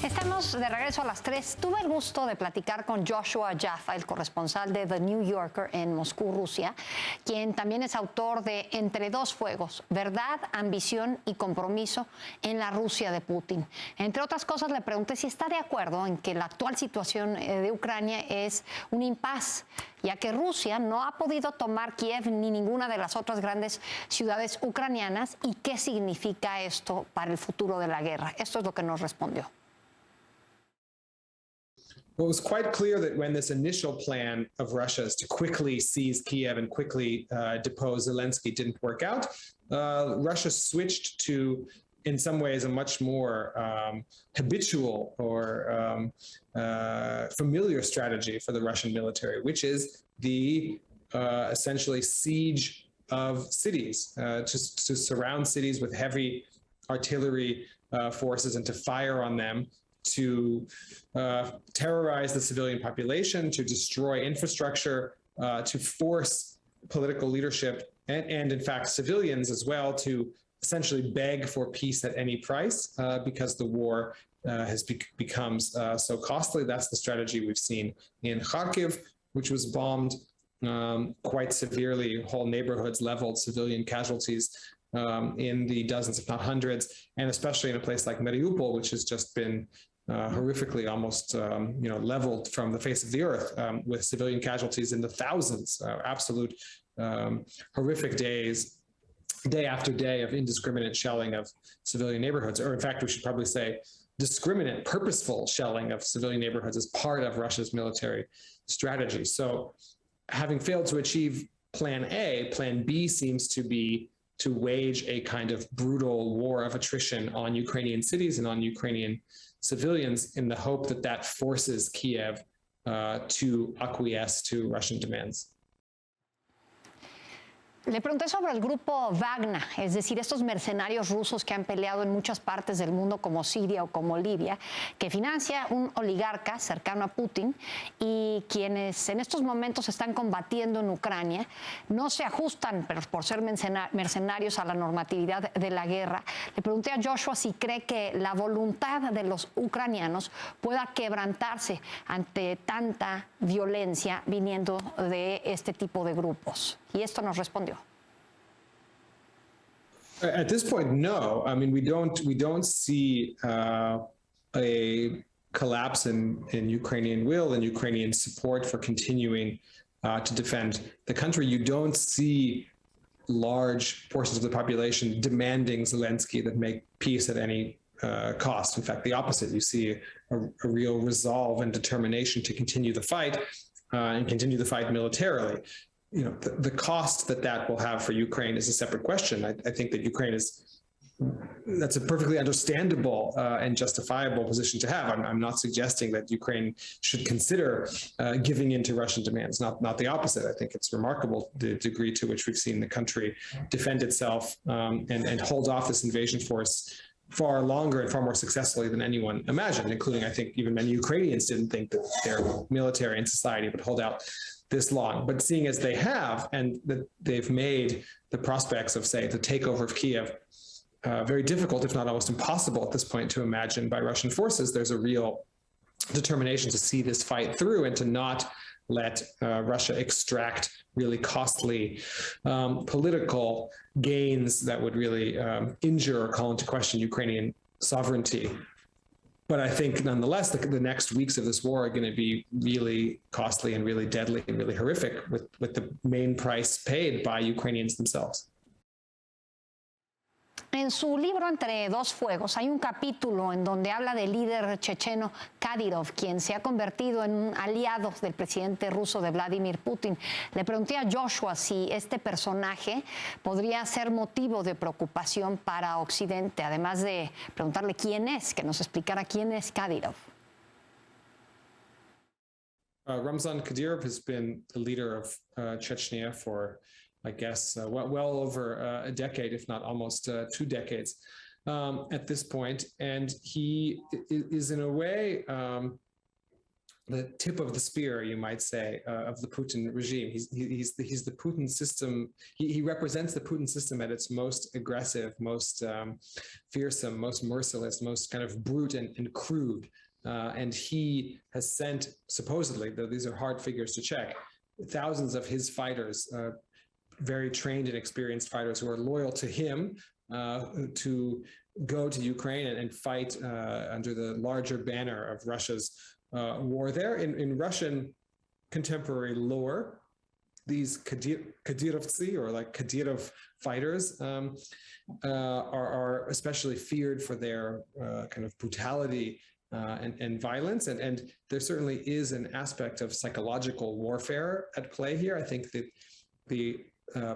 Estamos de regreso a las 3. Tuve el gusto de platicar con Joshua Yaffa, el corresponsal de The New Yorker en Moscú, Rusia, quien también es autor de Entre, fuegos, verdad, ambición y compromiso en la Rusia de Putin. Entre otras cosas, le pregunté si está de acuerdo en que la actual situación de Ucrania es un impas, ya que Rusia no ha podido tomar Kiev ni ninguna de las otras grandes ciudades ucranianas, y qué significa esto para el futuro de la guerra. Esto es lo que nos respondió. Well, it was quite clear that when this initial plan of Russia's to quickly seize Kiev and quickly depose Zelensky didn't work out, Russia switched to, in some ways, a much more habitual or familiar strategy for the Russian military, which is the essentially siege of cities, to surround cities with heavy artillery forces and to fire on them, to terrorize the civilian population, to destroy infrastructure, to force political leadership and in fact civilians as well to essentially beg for peace at any price because the war becomes so costly. That's the strategy we've seen in Kharkiv, which was bombed quite severely, whole neighborhoods leveled, civilian casualties in the dozens, if not hundreds, and especially in a place like Mariupol, which has just been horrifically almost leveled from the face of the earth, with civilian casualties in the thousands, absolute horrific days, day after day of indiscriminate shelling of civilian neighborhoods, or in fact, we should probably say discriminate, purposeful shelling of civilian neighborhoods as part of Russia's military strategy. So having failed to achieve Plan A, Plan B seems to be to wage a kind of brutal war of attrition on Ukrainian cities and on Ukrainian civilians in the hope that that forces Kiev to acquiesce to Russian demands. Le pregunté sobre el grupo Wagner, es decir, estos mercenarios rusos que han peleado en muchas partes del mundo como Siria o como Libia, que financia un oligarca cercano a Putin y quienes en estos momentos están combatiendo en Ucrania no se ajustan por ser mercenarios a la normatividad de la guerra. Le pregunté a Joshua si cree que la voluntad de los ucranianos pueda quebrantarse ante tanta violencia viniendo de este tipo de grupos. Y esto nos respondió. At this point, no. I mean, we don't see a collapse in Ukrainian will and Ukrainian support for continuing to defend the country. You don't see large portions of the population demanding Zelensky that make peace at any cost. In fact, the opposite. You see a real resolve and determination to continue the fight and continue the fight militarily. You know, the cost that will have for Ukraine is a separate question. I think that Ukraine that's a perfectly understandable and justifiable position to have. I'm not suggesting that Ukraine should consider giving in to Russian demands, not the opposite. I think it's remarkable the degree to which we've seen the country defend itself and hold off this invasion force far longer and far more successfully than anyone imagined, including, I think, even many Ukrainians didn't think that their military and society would hold out this long. But seeing as they have, and that they've made the prospects of, say, the takeover of Kiev very difficult, if not almost impossible at this point to imagine by Russian forces, there's a real determination to see this fight through and to not let Russia extract really costly political gains that would really injure or call into question Ukrainian sovereignty. But I think nonetheless, the next weeks of this war are going to be really costly and really deadly and really horrific with the main price paid by Ukrainians themselves. En su libro Entre fuegos hay un capítulo en donde habla del líder checheno Kadyrov, quien se ha convertido en un aliado del presidente ruso de Vladimir Putin. Le pregunté a Joshua si este personaje podría ser motivo de preocupación para Occidente, además de preguntarle quién es, que nos explicara quién es Kadyrov. Ramzan Kadyrov has been the leader of Chechnya for, I guess, well over a decade, if not almost 2 decades at this point. And he is in a way the tip of the spear, you might say, of the Putin regime. He's the Putin system. He represents the Putin system at its most aggressive, most fearsome, most merciless, most kind of brute and crude. And he has sent, supposedly, though these are hard figures to check, thousands of his fighters, very trained and experienced fighters who are loyal to him, to go to Ukraine and fight under the larger banner of Russia's war there. In Russian contemporary lore, these Kadyrovtsi, or like Kadyrov fighters, are especially feared for their kind of brutality and violence. And there certainly is an aspect of psychological warfare at play here. I think that the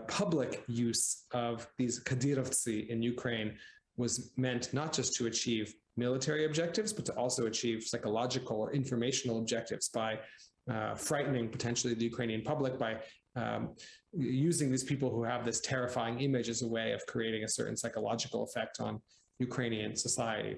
public use of these Kadyrovtsi in Ukraine was meant not just to achieve military objectives, but to also achieve psychological or informational objectives by frightening potentially the Ukrainian public, by using these people who have this terrifying image as a way of creating a certain psychological effect on Ukrainian society.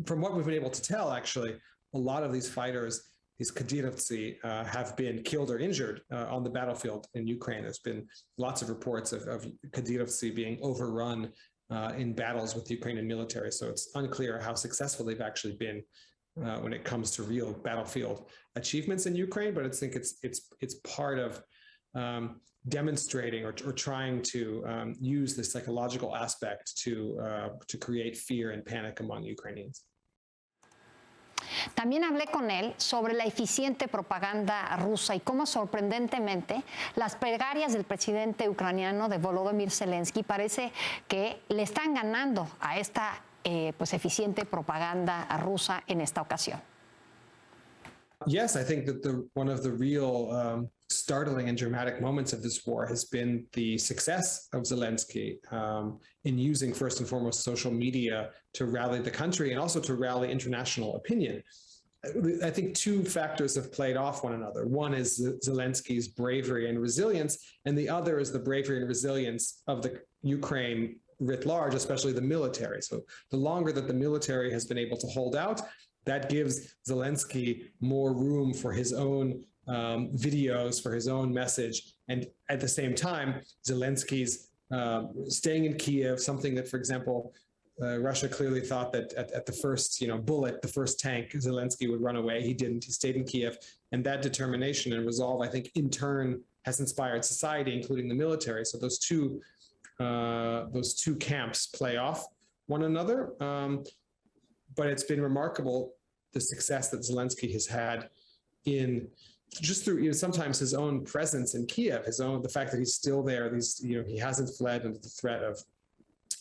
From what we've been able to tell, actually, a lot of these fighters, these Kadyrovtsi, have been killed or injured on the battlefield in Ukraine. There's been lots of reports of Kadyrovtsi being overrun in battles with the Ukrainian military. So it's unclear how successful they've actually been when it comes to real battlefield achievements in Ukraine. But I think it's part of demonstrating or trying to use the psychological aspect to create fear and panic among Ukrainians. También hablé con él sobre la eficiente propaganda rusa y cómo sorprendentemente las plegarias del presidente ucraniano de Volodymyr Zelensky parece que le están ganando a esta pues eficiente propaganda rusa en esta ocasión. Yes, I think that one of the real startling and dramatic moments of this war has been the success of Zelensky in using, first and foremost, social media to rally the country and also to rally international opinion. I think two factors have played off one another. One is Zelensky's bravery and resilience, and the other is the bravery and resilience of the Ukraine writ large, especially the military. So the longer that the military has been able to hold out, that gives Zelensky more room for his own videos, for his own message. And at the same time, Zelensky's staying in Kiev, something that, for example, Russia clearly thought that at the first bullet, the first tank, Zelensky would run away. He didn't. He stayed in Kiev. And that determination and resolve, I think, in turn has inspired society, including the military. So those two camps play off one another. But it's been remarkable, the success that Zelensky has had in just through sometimes his own presence in Kiev, the fact that he's still there. He hasn't fled under the threat of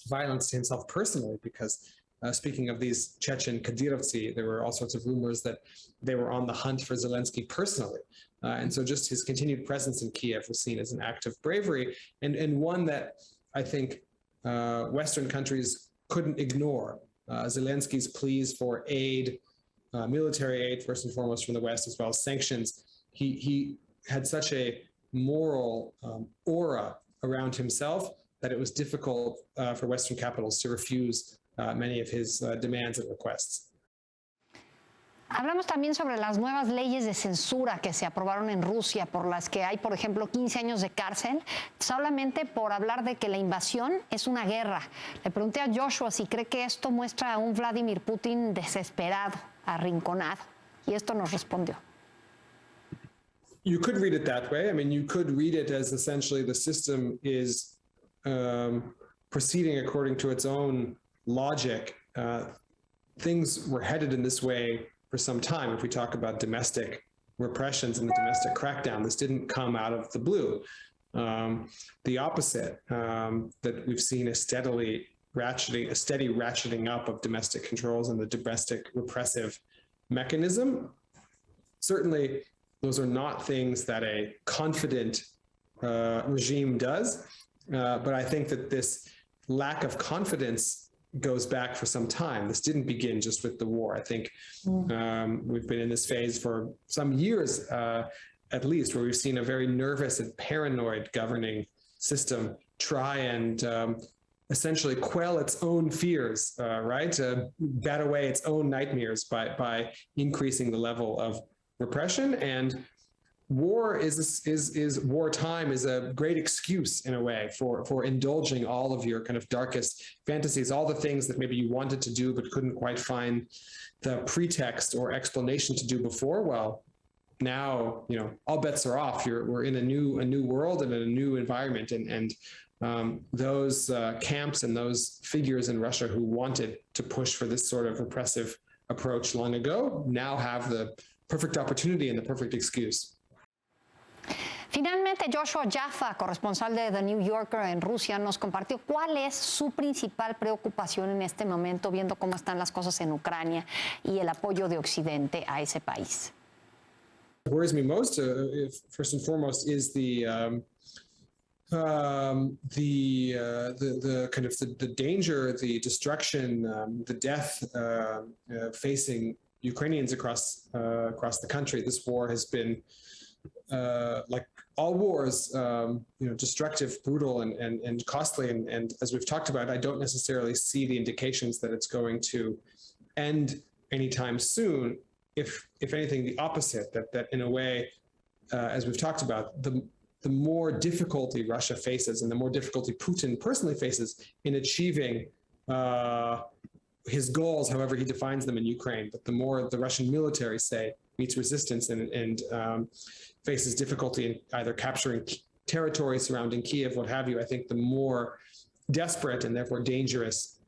violence to himself personally, because speaking of these Chechen Kadyrovtsi, there were all sorts of rumors that they were on the hunt for Zelensky personally. And so just his continued presence in Kiev was seen as an act of bravery, and one that I think Western countries couldn't ignore. Zelensky's pleas for aid, military aid, first and foremost from the West, as well as sanctions. He had such a moral aura around himself that it was difficult for Western capitals to refuse many of his demands and requests. Hablamos también sobre las nuevas leyes de censura que se aprobaron en Rusia, por las que hay, por ejemplo, 15 años de cárcel, solamente por hablar de que la invasión es una guerra. Le pregunté a Joshua si cree que esto muestra a un Vladimir Putin desesperado, arrinconado, y esto nos respondió. You could read it that way. I mean, you could read it as essentially the system is proceeding according to its own logic. Things were headed in this way for some time. If we talk about domestic repressions and the domestic crackdown, this didn't come out of the blue. The opposite, that we've seen a steady ratcheting up of domestic controls and the domestic repressive mechanism. Certainly, those are not things that a confident regime does, but I think that this lack of confidence goes back for some time. This didn't begin just with the war. I think we've been in this phase for some years, at least, where we've seen a very nervous and paranoid governing system try and essentially quell its own fears, right? Bat away its own nightmares by increasing the level of repression. And wartime is a great excuse in a way for indulging all of your kind of darkest fantasies, all the things that maybe you wanted to do but couldn't quite find the pretext or explanation to do before. Well, now, you know, all bets are off. We're in a new world and in a new environment, and those camps and those figures in Russia who wanted to push for this sort of repressive approach long ago now have the perfect opportunity and the perfect excuse. Finalmente, Joshua Yaffa, corresponsal de The New Yorker en Rusia, nos compartió cuál es su principal preocupación en este momento, viendo cómo están las cosas en Ucrania y el apoyo de Occidente a ese país. What worries me most, first and foremost, is the kind of the danger, the destruction, the death facing Ukrainians across the country. This war has been like all wars, destructive, brutal, and costly. And as we've talked about, I don't necessarily see the indications that it's going to end anytime soon. If anything, the opposite, that in a way, as we've talked about, the more difficulty Russia faces and the more difficulty Putin personally faces in achieving his goals, however he defines them in Ukraine, but the more the Russian military, say, meets resistance and faces difficulty in either capturing territory surrounding Kiev, what have you, I think the more desperate and therefore dangerous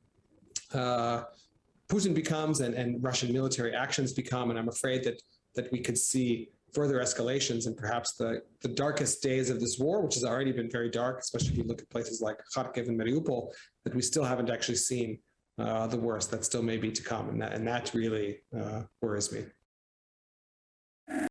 Putin becomes and Russian military actions become. And I'm afraid that we could see further escalations and perhaps the darkest days of this war, which has already been very dark, especially if you look at places like Kharkiv and Mariupol, that we still haven't actually seen the worst that still may be to come. And that really worries me.